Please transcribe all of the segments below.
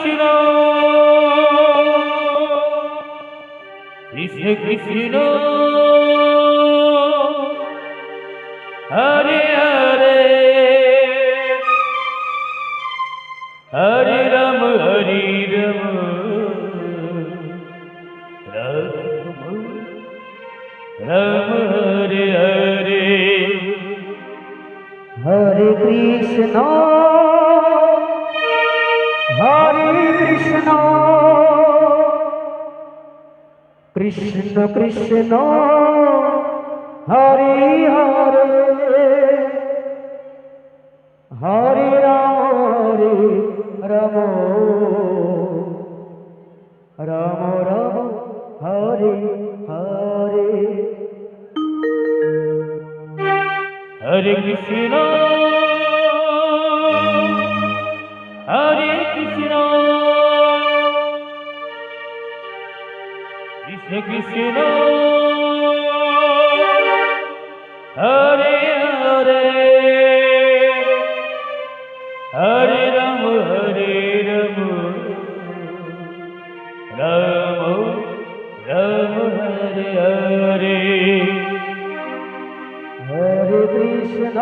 কৃষ্ণ কৃষ্ণ কৃষ্ণ হরে হরে হরে রাম রাম রাম হরে হরে হরে কৃষ্ণ কৃষ্ণ কৃষ্ণ হরে হরে হরে রাম রাম রাম হরে হরে হরে কৃষ্ণ হরে কৃষ্ণ কৃষ্ণ কৃষ্ণ হরে হরে হরে রাম রাম রাম হরে হরে হরে কৃষ্ণ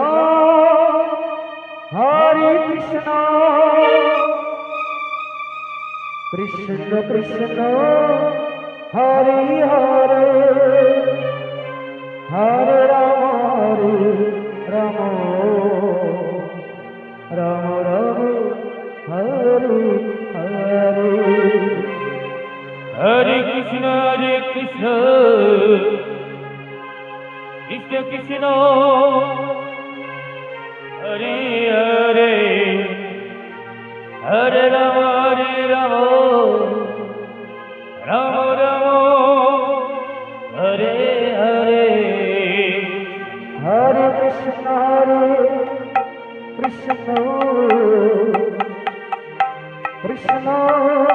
কৃষ্ণ কৃষ্ণ হরে হরে হরে রাম রাম হরে হরে হরে কৃষ্ণ কৃষ্ণ কৃষ্ণ হরে হরে হরে রাম রাম রাম হরে হরে হরে কৃষ্ণ কৃষ্ণ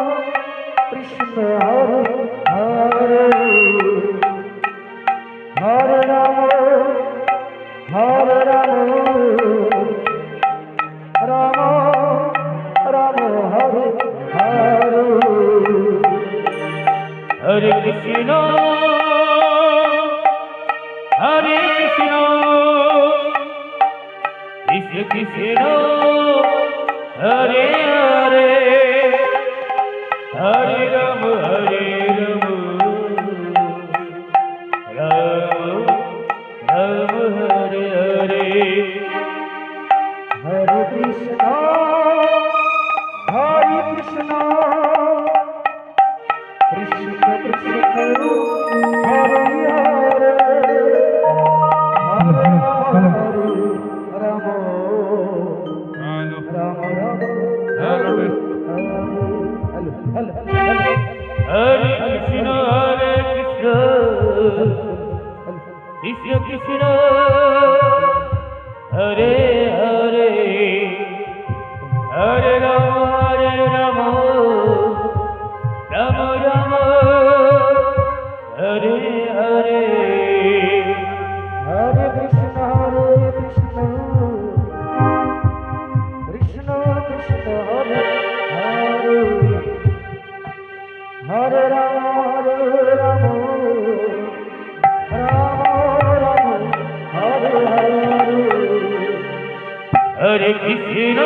কৃষ্ণ হরে হরে হরে রাম রাম রাম হরে হরে হরে কৃষ্ণ কৃষ্ণ কৃষ্ণ হরে হরে হরে রাম রাম রাম হরে হরে হরে কৃষ্ণ কৃষ্ণ কৃষ্ণ হরে হরে হরে রাম রাম হরে Krishna Krishna Krishna Hare Hare Hare Ram Ram Ram Hare Hare Hare Krishna Krishna Krishna Hare Hare Hare Ram Ram Hare Hare Hare Krishna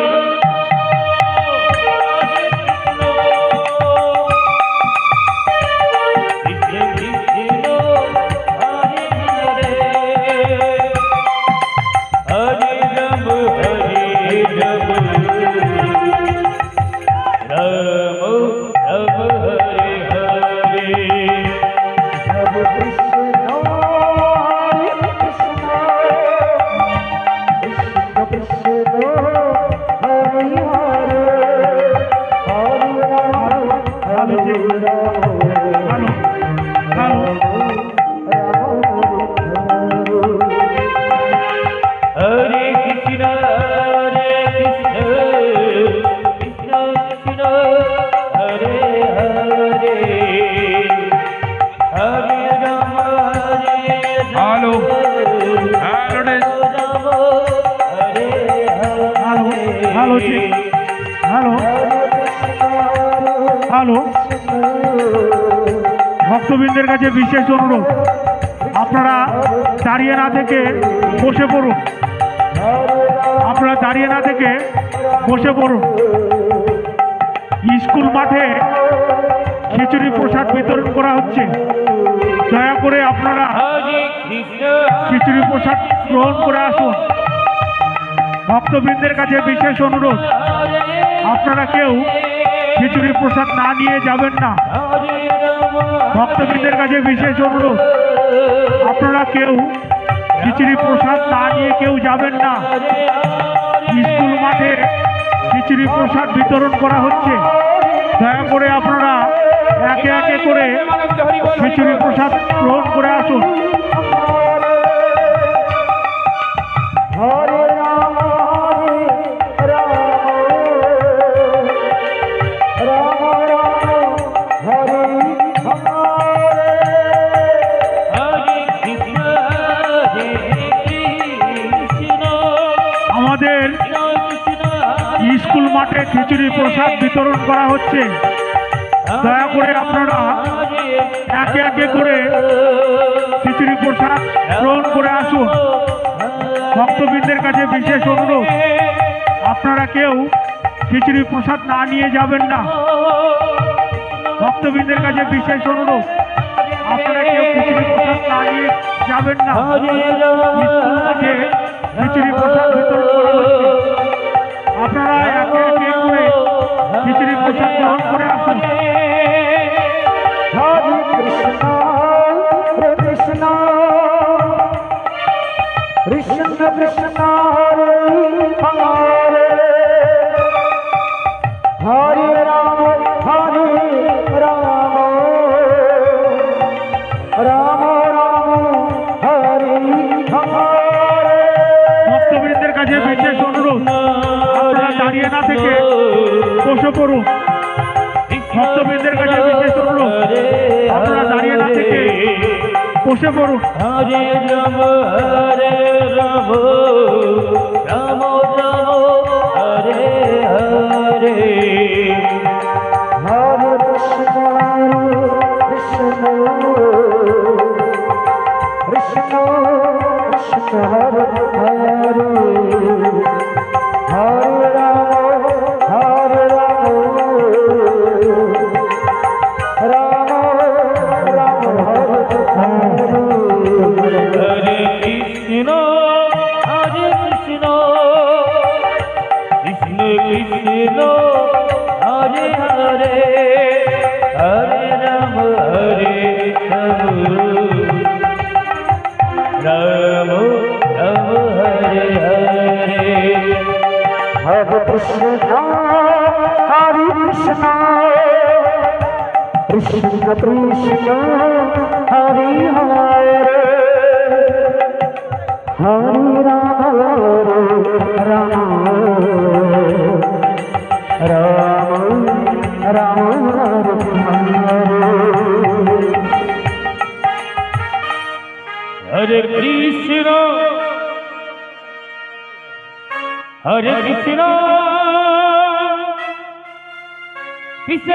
hello ठीक hello hello, ভক্তবৃন্দের কাছে বিশেষ অনুরোধ, আপনারা দাঁড়িয়ে না থেকে বসে পড়ুন। আপনারা দাঁড়িয়ে না থেকে বসে পড়ুন। স্কুল মাঠে খিচুড়ি প্রসাদ বিতরণ করা হচ্ছে। দয়া করে আপনারা হরে কৃষ্ণ খিচুড়ি প্রসাদ গ্রহণ করে আসুন। ভক্তবৃন্দের কাছে বিশেষ অনুরোধ, আপনারা কেউ খিচুড়ি প্রসাদ না নিয়ে যাবেন না। ভক্তবৃন্দের কাছে বিশেষ অনুরোধ, আপনারা কেউ খিচুড়ি প্রসাদ না নিয়ে কেউ যাবেন না। স্কুল মাঠে খিচুড়ি প্রসাদ বিতরণ করা হচ্ছে। দয়া করে আপনারা একে একে করে খিচুড়ি প্রসাদ গ্রহণ করে আসুন। হরে রাম রাম রাম রাম হরে হরে হরে কৃষ্ণ আমাদের স্কুল মাঠে খিচুড়ি প্রসাদ বিতরণ করা হচ্ছে। দয়া করে আপনারা একে একে করে খিচুড়ি প্রসাদ গ্রহণ করে আসুন। ভক্তবৃন্দের কাছে বিশেষ অনুরোধ, আপনারা কেউ খিচুড়ি প্রসাদ না নিয়ে যাবেন না। ভক্তবৃন্দের কাছে বিশেষ অনুরোধ, আপনারা কেউ খিচুড়ি প্রসাদ না নিয়ে যাবেন না। স্কুল মাঠে খিচুড়ি প্রসাদ বিতরণ করা হচ্ছে। আপনারা একে একে করে খিচুড়ি প্রসাদ গ্রহণ করে আসুন। হরে কৃষ্ণ কৃষ্ণ কৃষ্ণ কৃষ্ণ হরে হরে হরে রাম রাম রাম হরে হরে ভক্তবৃন্দের কাছে বিশেষ অনুরোধ, আপনারা দাঁড়িয়ে না থেকে বসে পড়ুন। ভক্তবৃন্দের কাছে বিশেষ অনুরোধ, আপনারা দাঁড়িয়ে না থেকে বসে পড়ুন। হরে রাম রাম রাম হরে হরে হরে কৃষ্ণ কৃষ্ণ কৃষ্ণ কৃষ্ণ হরে হরে হরে রাম রাম রাম হরে হরে হরে কৃষ্ণ কৃষ্ণ কৃষ্ণ হরে হরে হরে রাম রাম রাম হরে হরে হরে কৃষ্ণ কৃষ্ণ কৃষ্ণ হরে হরে হরে রাম রাম রাম হরে কৃষ্ণ কৃষ্ণ কৃষ্ণ